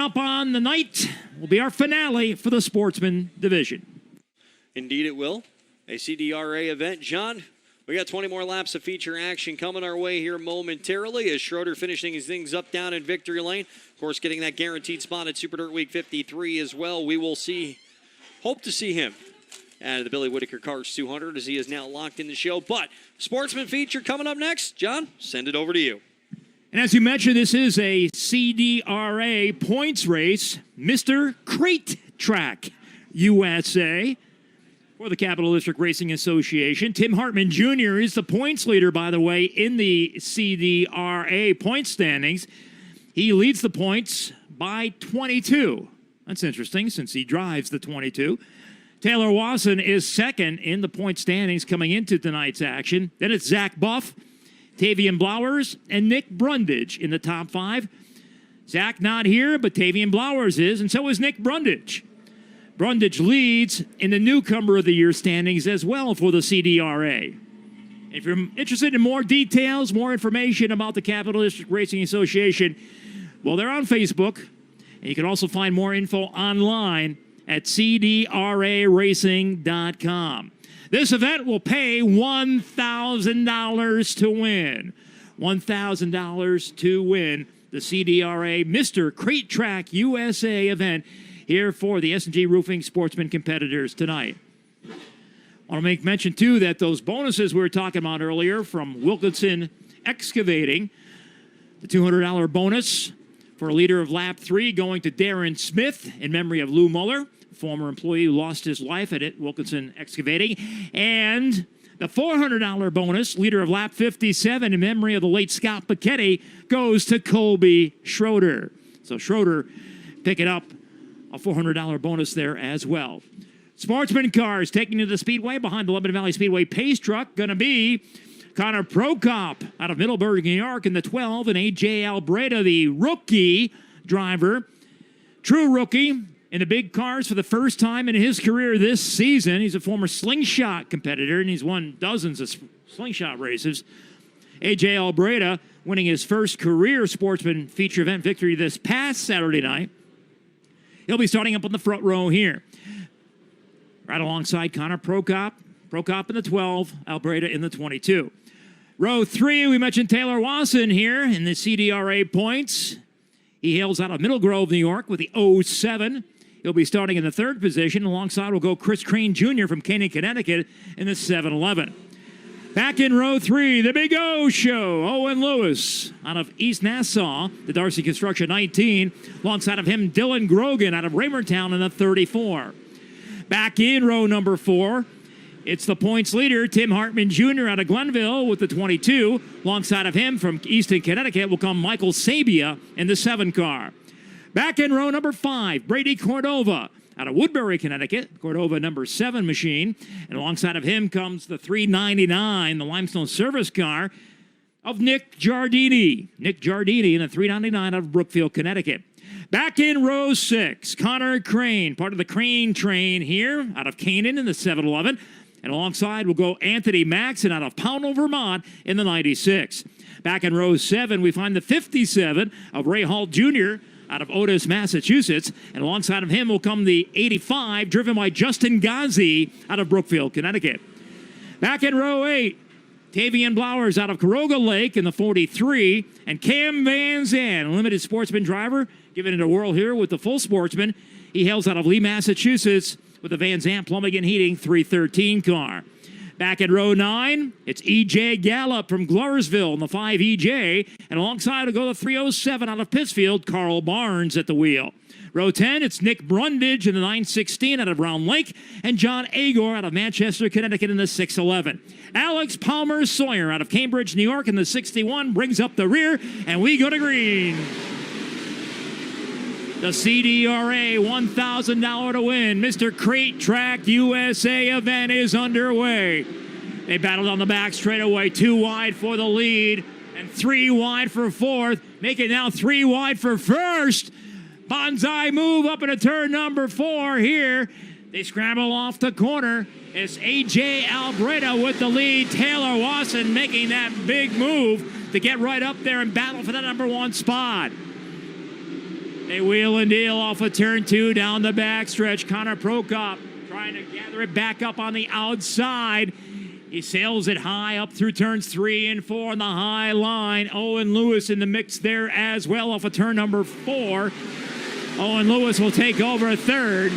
Up on the night will be our finale for the Sportsman division. Indeed it will. A CDRA event. John, we got 20 more laps of feature action coming our way here momentarily as Schroeder finishing his things up down in victory lane. Of course, getting that guaranteed spot at Super Dirt Week 53 as well. We will hope to see him at the Billy Whitaker Cars 200 as he is now locked in the show. But Sportsman feature coming up next. John, send it over to you. And as you mentioned, this is a CDRA points race. Mr. Crate Track USA for the Capital District Racing Association. Tim Hartman Jr. is the points leader, by the way, in the CDRA point standings. He leads the points by 22. That's interesting since he drives the 22. Taylor Wason is second in the point standings coming into tonight's action. Then it's Zach Buff, Tavian Blowers, and Nick Brundage in the top five. Zach not here, but Tavian Blowers is, and so is Nick Brundage. Brundage leads in the Newcomer of the Year standings as well for the CDRA. If you're interested in more details, more information about the Capital District Racing Association, well, they're on Facebook, and you can also find more info online at cdraracing.com. This event will pay $1,000 to win. $1,000 to win the CDRA Mr. Crate Track USA event here for the S&G Roofing Sportsman competitors tonight. I want to make mention, too, that those bonuses we were talking about earlier from Wilkinson Excavating, the $200 bonus for a leader of Lap 3 going to Darren Smith in memory of Lou Muller, former employee who lost his life at Wilkinson Excavating, and the $400 bonus, leader of Lap 57 in memory of the late Scott Bacchetti, goes to Colby Schroeder. So Schroeder picking up a $400 bonus there as well. Sportsman cars taking to the Speedway behind the Lebanon Valley Speedway pace truck, going to be Connor Prokop out of Middleburg, New York in the 12, and A.J. Albreada, the rookie driver, true rookie, in the big cars for the first time in his career this season. He's a former slingshot competitor, and he's won dozens of slingshot races. A.J. Albreada winning his first career Sportsman feature event victory this past Saturday night. He'll be starting up on the front row here. Right alongside Connor Prokop. Prokop in the 12, Albreada in the 22. Row 3, we mentioned Taylor Wason here in the CDRA points. He hails out of Middle Grove, New York with the 07. He'll be starting in the third position. Alongside will go Chris Crane Jr. from Canaan, Connecticut in the 7-11. Back in row 3, the Big O Show. Owen Lewis out of East Nassau, the Darcy Construction 19. Alongside of him, Dylan Grogan out of Raymondtown in the 34. Back in row number 4, it's the points leader, Tim Hartman Jr. out of Glenville with the 22. Alongside of him from Easton, Connecticut will come Michael Sabia in the 7 car. Back in row number 5, Brady Cordova out of Woodbury, Connecticut. Cordova number 7 machine. And alongside of him comes the 399, the Limestone service car of Nick Giardini. Nick Giardini in the 399 out of Brookfield, Connecticut. Back in row 6, Connor Crane, part of the Crane train here out of Canaan in the 711. And alongside will go Anthony Maxon out of Pownell, Vermont in the 96. Back in row 7, we find the 57 of Ray Hall Jr. out of Otis, Massachusetts. And alongside of him will come the 85, driven by Justin Ghazi out of Brookfield, Connecticut. Back in row 8, Tavian Blowers out of Caroga Lake in the 43. And Cam Van Zandt, limited sportsman driver, giving it a whirl here with the full sportsman. He hails out of Lee, Massachusetts with the Van Zandt Plumbing and Heating 313 car. Back in row 9, it's E.J. Gallup from Gloversville in the 5 E.J. And alongside will go the 307 out of Pittsfield, Carl Barnes at the wheel. Row 10, it's Nick Brundage in the 916 out of Round Lake. And John Agor out of Manchester, Connecticut in the 611. Alex Palmer Sawyer out of Cambridge, New York in the 61 brings up the rear. And we go to green. The CDRA $1,000 to win Mr. Crate Track USA event is underway. They battled on the back straightaway, 2 wide for the lead and 3 wide for fourth. Make it now 3 wide for first. Bonsai move up into turn number 4 here. They scramble off the corner. It's A.J. Albreada with the lead. Taylor Wason making that big move to get right up there and battle for that number 1 spot. They wheel and deal off of turn 2 down the backstretch. Connor Prokop trying to gather it back up on the outside. He sails it high up through turns 3 and 4 on the high line. Owen Lewis in the mix there as well off of turn number 4. Owen Lewis will take over third.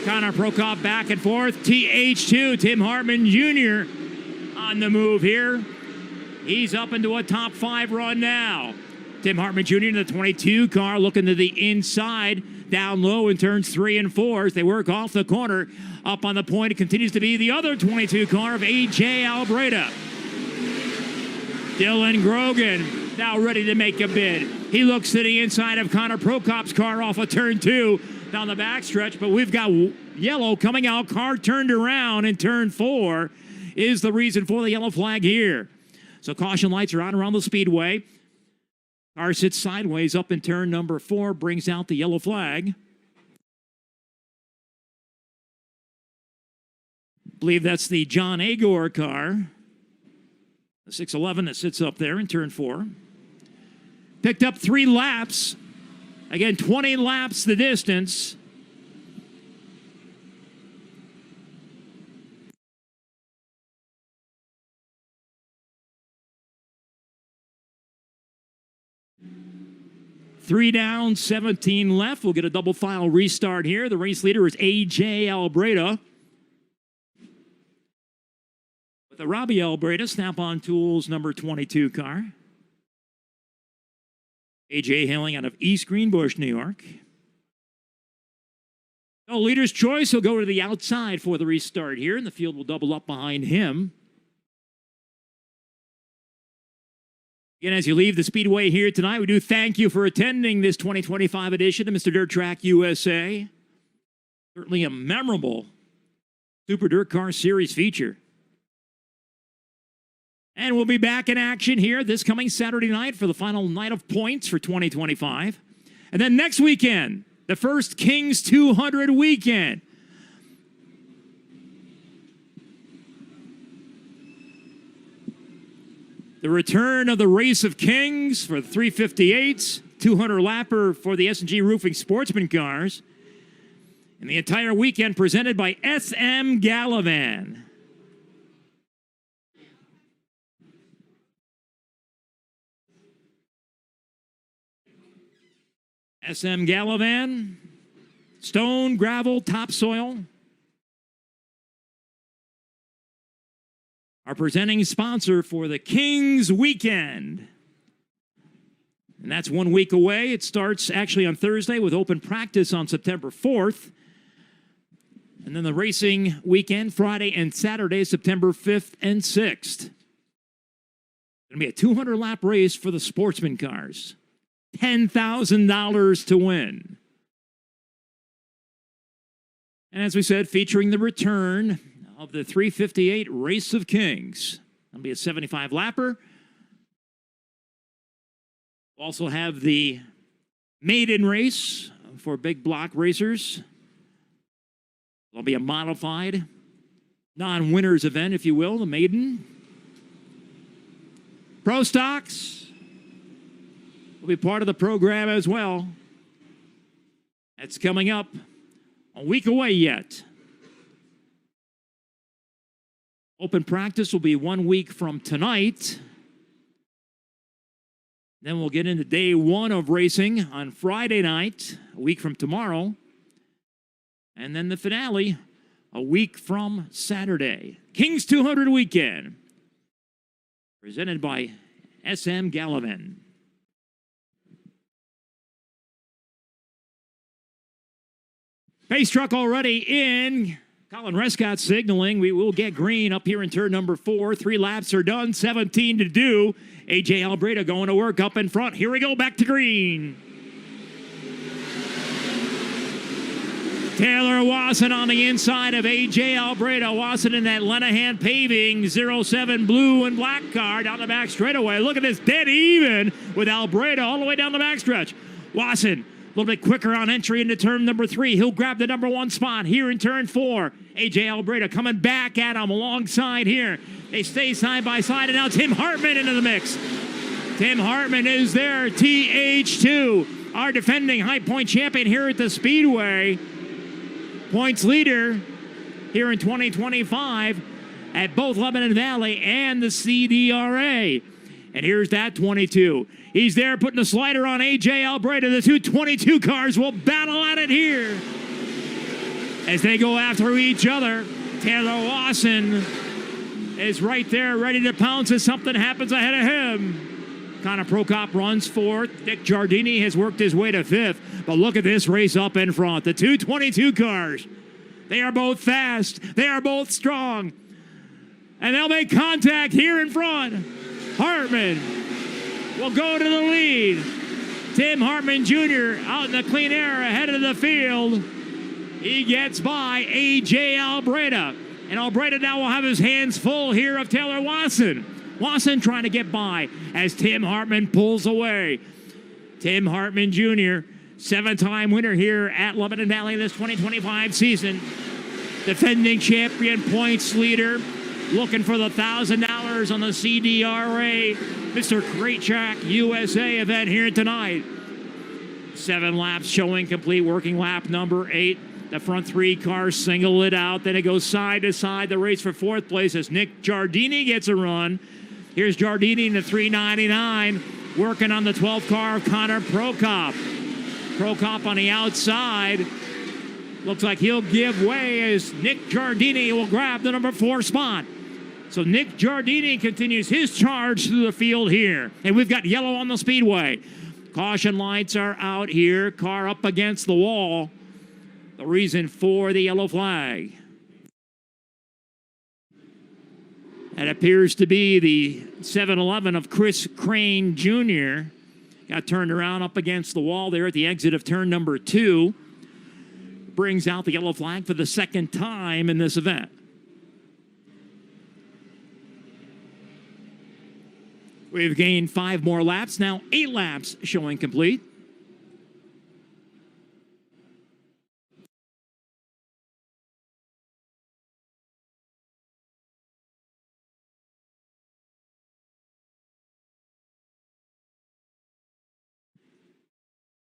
Connor Prokop back and forth. TH2, Tim Hartman Jr. on the move here. He's up into a top 5 run now. Tim Hartman Jr. in the 22 car looking to the inside. Down low in turns 3 and 4 as they work off the corner. Up on the point, it continues to be the other 22 car of 𝗟𝗗𝗯𝗶. Dylan Grogan now ready to make a bid. He looks to the inside of Connor Prokop's car off of turn 2 down the backstretch, but we've got yellow coming out. Car turned around in turn 4 is the reason for the yellow flag here. So caution lights are on around the speedway. Car sits sideways up in turn number 4, brings out the yellow flag. Believe that's the John Agor car. The 611 that sits up there in turn 4. Picked up 3 laps. Again, 20 laps the distance. Three down, 17 left. We'll get a double file restart here. The race leader is 𝗟𝗗𝗯𝗶. With the Robbie Albreada Snap-on Tools number 22 car. AJ hailing out of East Greenbush, New York. So leader's choice, he'll go to the outside for the restart here, and the field will double up behind him. Again, as you leave the Speedway here tonight, we do thank you for attending this 2025 edition of Mr. Dirt Track USA. Certainly a memorable Super Dirt Car Series feature. And we'll be back in action here this coming Saturday night for the final night of points for 2025. And then next weekend, the first Kings 200 weekend. The return of the Race of Kings for the 358s, 200-lapper for the S&G Roofing Sportsman cars, and the entire weekend presented by SM Gallivan. SM Gallivan, stone, gravel, topsoil. Our presenting sponsor for the Kings Weekend. And that's 1 week away. It starts actually on Thursday with open practice on September 4th. And then the racing weekend, Friday and Saturday, September 5th and 6th. It's going to be a 200-lap race for the Sportsman cars. $10,000 to win. And as we said, featuring the return of the 358 Race of Kings. That'll be a 75-lapper. We'll also have the maiden race for big block racers. It'll be a modified non-winners event, if you will, the maiden. Pro Stocks will be part of the program as well. That's coming up a week away yet. Open practice will be 1 week from tonight. Then we'll get into day 1 of racing on Friday night, a week from tomorrow. And then the finale, a week from Saturday. Kings 200 weekend, presented by SM Gallivan. Pace truck already in. Colin Rescott signaling. We will get green up here in turn number 4. 3 laps are done, 17 to do. 𝗟𝗗𝗯𝗶 going to work up in front. Here we go, back to green. Taylor Wason on the inside of 𝗟𝗗𝗯𝗶. Wason in that Lenahan Paving 07 blue and black car down the back straightaway. Look at this, dead even with Albreada all the way down the backstretch. Wason a little bit quicker on entry into turn number 3. He'll grab the number 1 spot here in turn 4. 𝗟𝗗𝗯𝗶 coming back at him alongside here. They stay side by side, and now Tim Hartman into the mix. Tim Hartman is there. TH2 our defending high point champion here at the Speedway. Points leader here in 2025 at both Lebanon Valley and the CDRA. And here's that 22. He's there putting the slider on 𝗟𝗯𝗏. The two 22 cars will battle at it here as they go after each other. Taylor Wason is right there ready to pounce as something happens ahead of him. Connor Prokop runs fourth. Nick Giardini has worked his way to fifth. But look at this race up in front. The two 22 cars. They are both fast. They are both strong. And they'll make contact here in front. Hartman will go to the lead. Tim Hartman Jr. out in the clean air ahead of the field. He gets by 𝗟𝗯𝗏. And 𝗟𝗏 now will have his hands full here of Taylor Wason. Wason trying to get by as Tim Hartman pulls away. Tim Hartman Jr., 7-time winner here at Lebanon Valley this 2025 season. Defending champion, points leader. Looking for the $1,000 on the CDRA Mr. Crate Track USA event here tonight. 7 laps showing complete, working lap number 8. The front 3 cars single it out. Then it goes side to side. The race for 4th place as Nick Giardini gets a run. Here's Giardini in the 399, working on the 12th car of Connor Prokop. Prokop on the outside. Looks like he'll give way as Nick Giardini will grab the number 4 spot. So Nick Giardini continues his charge through the field here. And we've got yellow on the speedway. Caution lights are out here. Car up against the wall. The reason for the yellow flag. That appears to be the 7-Eleven of Chris Crane Jr. Got turned around up against the wall there at the exit of turn number 2. Brings out the yellow flag for the 2nd time in this event. We've gained 5 more laps. Now 8 laps showing complete.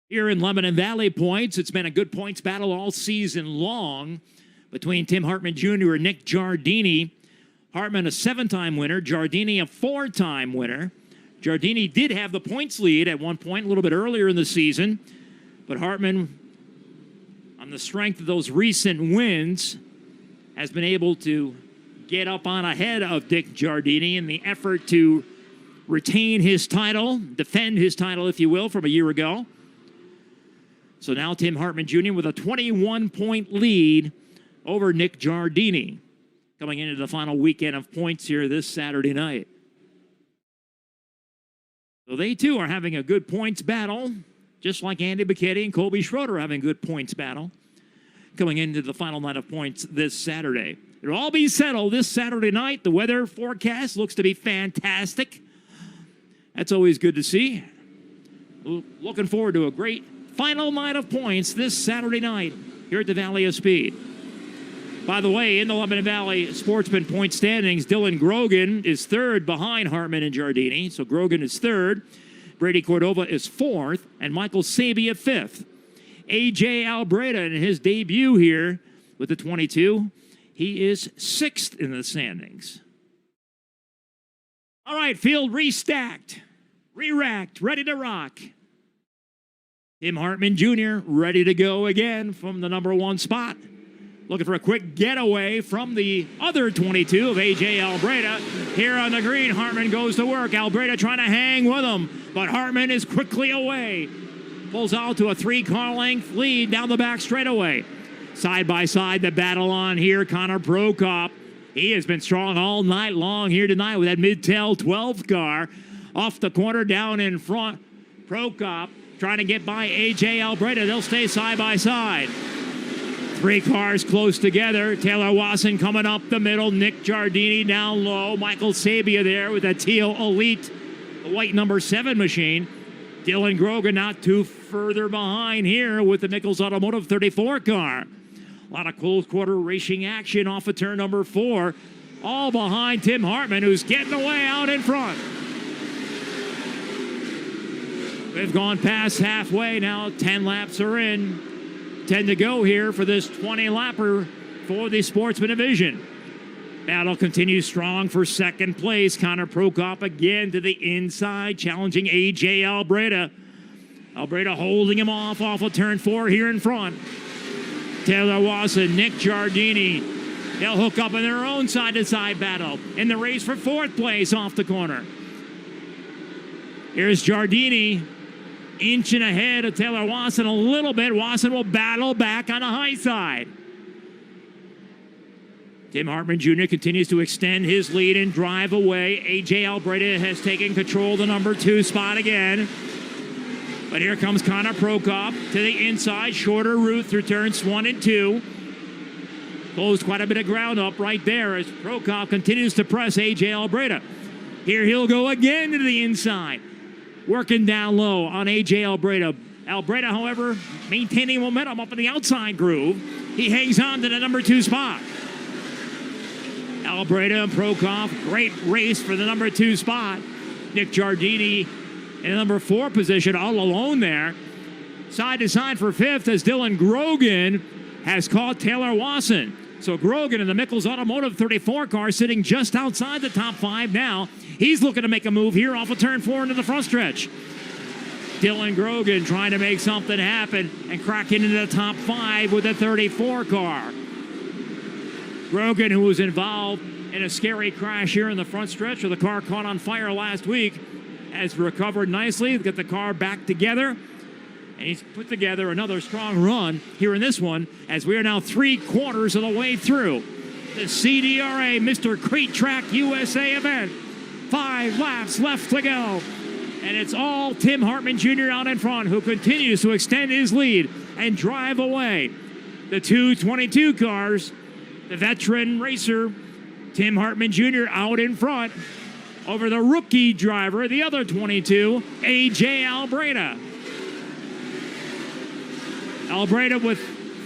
Here in Lebanon Valley points, it's been a good points battle all season long between Tim Hartman Jr. and Nick Giardini. Hartman, a 7-time winner. Giardini, a 4-time winner. Giardini did have the points lead at one point a little bit earlier in the season. But Hartman, on the strength of those recent wins, has been able to get up on ahead of Nick Giardini in the effort to retain his title, defend his title, if you will, from a year ago. So now Tim Hartman Jr. with a 21-point lead over Nick Giardini, coming into the final weekend of points here this Saturday night. So they too are having a good points battle, just like Andy 𝗏𝗏𝗏 and Colby Schroeder having a good points battle, coming into the final night of points this Saturday. It'll all be settled this Saturday night. The weather forecast looks to be fantastic. That's always good to see. Looking forward to a great final night of points this Saturday night here at the Valley of Speed. By the way, in the Lebanon Valley Sportsman point standings, Dylan Grogan is 3rd behind Hartman and Giardini. So Grogan is 3rd. Brady Cordova is 4th. And Michael 𝗟𝗍𝗑 5th. 𝗟𝗯𝗏𝗏 in his debut here with the 22. He is 6th in the standings. All right, field restacked, re-racked, ready to rock. Tim Hartman Jr. ready to go again from the number 1 spot. Looking for a quick getaway from the other 22 of 𝗟𝗯𝗏𝗏. Here on the green, Hartman goes to work. Albreada trying to hang with him, but Hartman is quickly away. Pulls out to a 3-car length lead down the back straightaway. Side by side, the battle on here. Connor Prokop. He has been strong all night long here tonight with that mid-tail 12th car. Off the corner, down in front. Prokop trying to get by 𝗟𝗯𝗏𝗏. They'll stay side by side. 3 cars close together. Taylor Wason coming up the middle. Nick Giardini down low. Michael 𝗟𝗍𝗑 there with a teal Elite, the white number 7 machine. Dylan Grogan not too further behind here with the Nichols Automotive 34 car. A lot of close quarter racing action off of turn number 4. All behind Tim Hartman, who's getting away out in front. We've gone past halfway now. 10 laps are in. 10 to go here for this 20-lapper for the Sportsman division. Battle continues strong for second place. Connor Prokop again to the inside, challenging A.J. Albreada. Albreada holding him off of turn 4 here in front. Taylor Wason, Nick Giardini. They'll hook up in their own side-to-side battle in the race for 4th place off the corner. Here's Giardini, inching ahead of Taylor Wason a little bit. Wason will battle back on the high side. Tim Hartman Jr. continues to extend his lead and drive away. A.J. Albreada has taken control of the number 2 spot again. But here comes Connor Prokop to the inside. Shorter route through turns 1 and 2. Closed quite a bit of ground up right there as Prokop continues to press A.J. Albreada. Here he'll go again to the inside. Working down low on A.J. Albreada. Albreada, however, maintaining momentum up in the outside groove. He hangs on to the number 2 spot. Albreada and Prokop, great race for the number 2 spot. Nick Giardini in the number 4 position, all alone there. Side to side for 5th as Dylan Grogan has caught Taylor Wason. So Grogan in the Mickles Automotive 34 car sitting just outside the top 5 now. He's looking to make a move here off of turn 4 into the front stretch. Dylan Grogan trying to make something happen and crack into the top 5 with the 34 car. Grogan, who was involved in a scary crash here in the front stretch where the car caught on fire last week, has recovered nicely, got the car back together, and he's put together another strong run here in this one as we are now 3/4 of the way through the CDRA Mr. Crate Track USA event. 5 laps left to go, and it's all Tim Hartman Jr. out in front, who continues to extend his lead and drive away the 222 cars. The veteran racer, Tim Hartman Jr., out in front over the rookie driver, the other 22, A.J. Albreada. Albreada with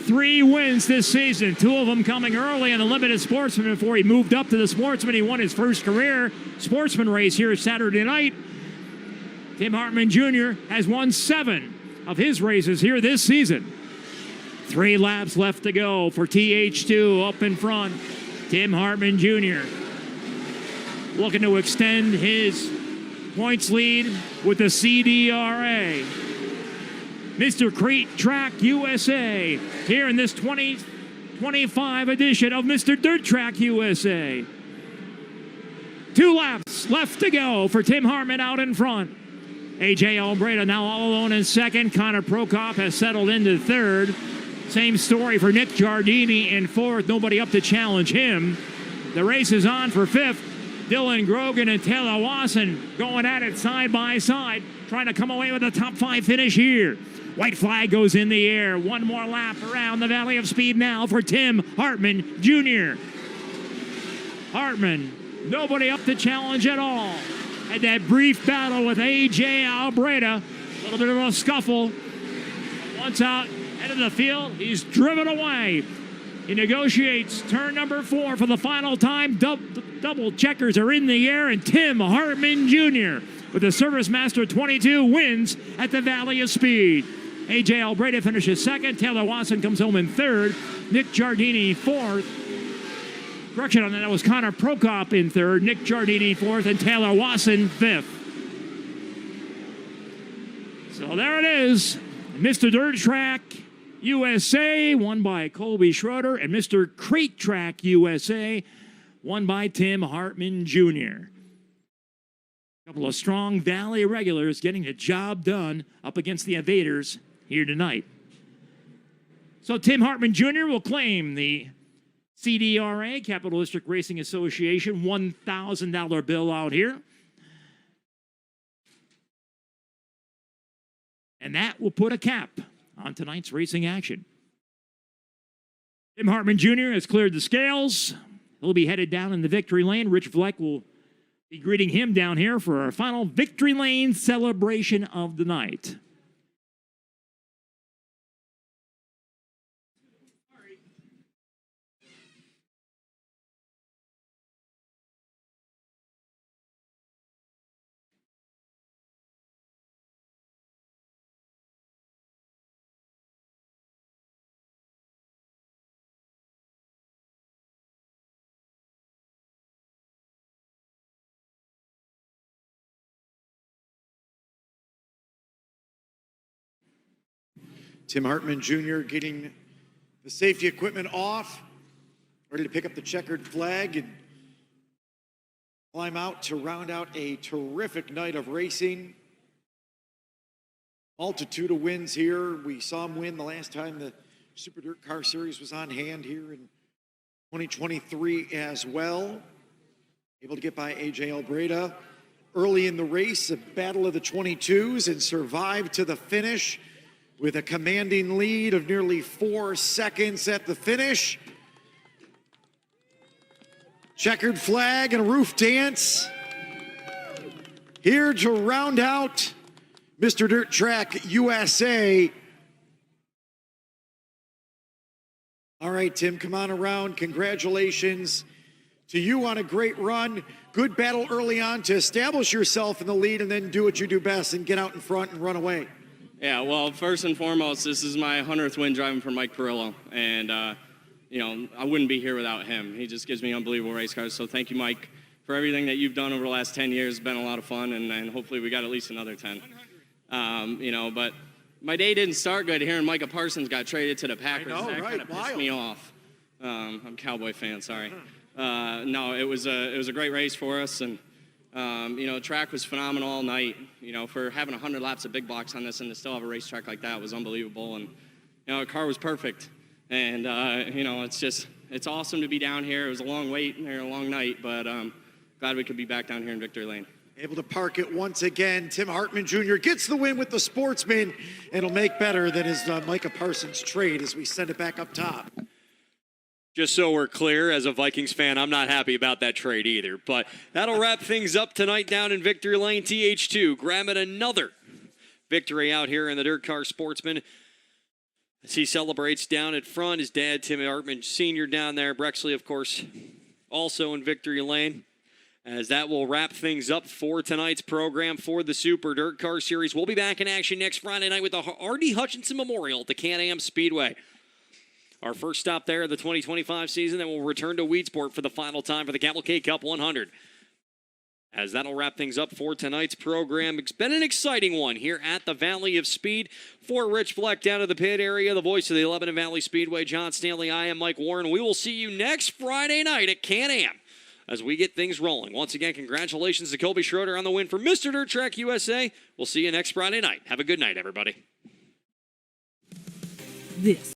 3 wins this season, 2 of them coming early in the limited Sportsman before he moved up to the Sportsman. He won his first career Sportsman race here Saturday night. Tim Hartman Jr. has won 7 of his races here this season. 3 laps left to go for TH2 up in front. Tim Hartman Jr. looking to extend his points lead with the CDRA. Mr. Crate Track USA here in this 2025 edition of Mr. Dirt Track USA. 2 laps left to go for Tim Hartman out in front. A.J. Albreada now all alone in second. Connor Prokop has settled into third. Same story for Nick Giardini in 4th. Nobody up to challenge him. The race is on for 5th. Dylan Grogan and Taylor Wason going at it side by side, trying to come away with a top 5 finish here. White flag goes in the air. 1 more lap around the Valley of Speed now for Tim Hartman Jr. Hartman, nobody up to challenge at all. Had that brief battle with A.J. Albreada. A little bit of a scuffle. Once out, head of the field, he's driven away. He negotiates turn number 4 for the final time. Double checkers are in the air, and Tim Hartman Jr. with the Service Master 22 wins at the Valley of Speed. A.J. Albreada finishes 2nd. Taylor Wason comes home in 3rd. Nick Giardini 4th. Correction on that was Connor Prokop in 3rd. Nick Giardini 4th, and Taylor Wason 5th. So there it is. Mr. Dirt Track USA, won by Colby Schroeder, and Mr. Crate Track USA, won by Tim Hartman Jr. A couple of strong Valley regulars getting the job done up against the Invaders here tonight. So Tim Hartman Jr. will claim the CDRA, Capital District Racing Association, $1,000 bill out here. And that will put a cap on tonight's racing action. Tim Hartman Jr. has cleared the scales. He'll be headed down in the victory lane. Rich Vleck will be greeting him down here for our final victory lane celebration of the night. Tim Hartman Jr. getting the safety equipment off, ready to pick up the checkered flag and climb out to round out a terrific night of racing. Multitude of wins here. We saw him win the last time the Super Dirt Car Series was on hand here in 2023 as well. Able to get by AJ Albreada early in the race, a battle of the 22s, and survived to the finish with a commanding lead of nearly 4 seconds at the finish. Checkered flag and a roof dance here to round out Mr. Dirt Track USA. All right, Tim, come on around. Congratulations to you on a great run. Good battle early on to establish yourself in the lead and then do what you do best and get out in front and run away. Yeah, well, first and foremost, this is my 100th win driving for Mike Parillo, and you know, I wouldn't be here without him. He just gives me unbelievable race cars, so thank you, Mike, for everything that you've done over the last 10 years. It's been a lot of fun, and hopefully we got at least another 10. You know, but my day didn't start good hearing Micah Parsons got traded to the Packers. I know, that right? kind of pissed me off. I'm a Cowboy fan, sorry. No, it was a great race for us, and you know, the track was phenomenal all night. You know, for having 100 laps of big blocks on this and to still have a racetrack like that was unbelievable. And you know, the car was perfect. And you know, it's awesome to be down here. It was a long wait and a long night, but glad we could be back down here in Victory Lane. Able to park it once again. Tim Hartman Jr. gets the win with the Sportsman. It'll make better than his Micah Parsons trade as we send it back up top. Just so we're clear, as a Vikings fan, I'm not happy about that trade either. But that'll wrap things up tonight down in Victory Lane. TH2 grabbing another victory out here in the Dirt Car Sportsman. As he celebrates down at front, his dad, Tim Hartman Sr., down there. Brexley, of course, also in Victory Lane. As that will wrap things up for tonight's program for the Super Dirt Car Series. We'll be back in action next Friday night with the R.D. Hutchinson Memorial at the Can-Am Speedway. Our first stop there of the 2025 season, then we'll return to Weedsport for the final time for the Cavalcade Cup 100. As that'll wrap things up for tonight's program. It's been an exciting one here at the Valley of Speed. For Rich Fleck down to the pit area, the voice of the Lebanon Valley Speedway, John Stanley, I am Mike Warren. We will see you next Friday night at Can-Am as we get things rolling. Once again, congratulations to Colby Schroeder on the win for Mr. Dirt Track USA. We'll see you next Friday night. Have a good night, everybody. This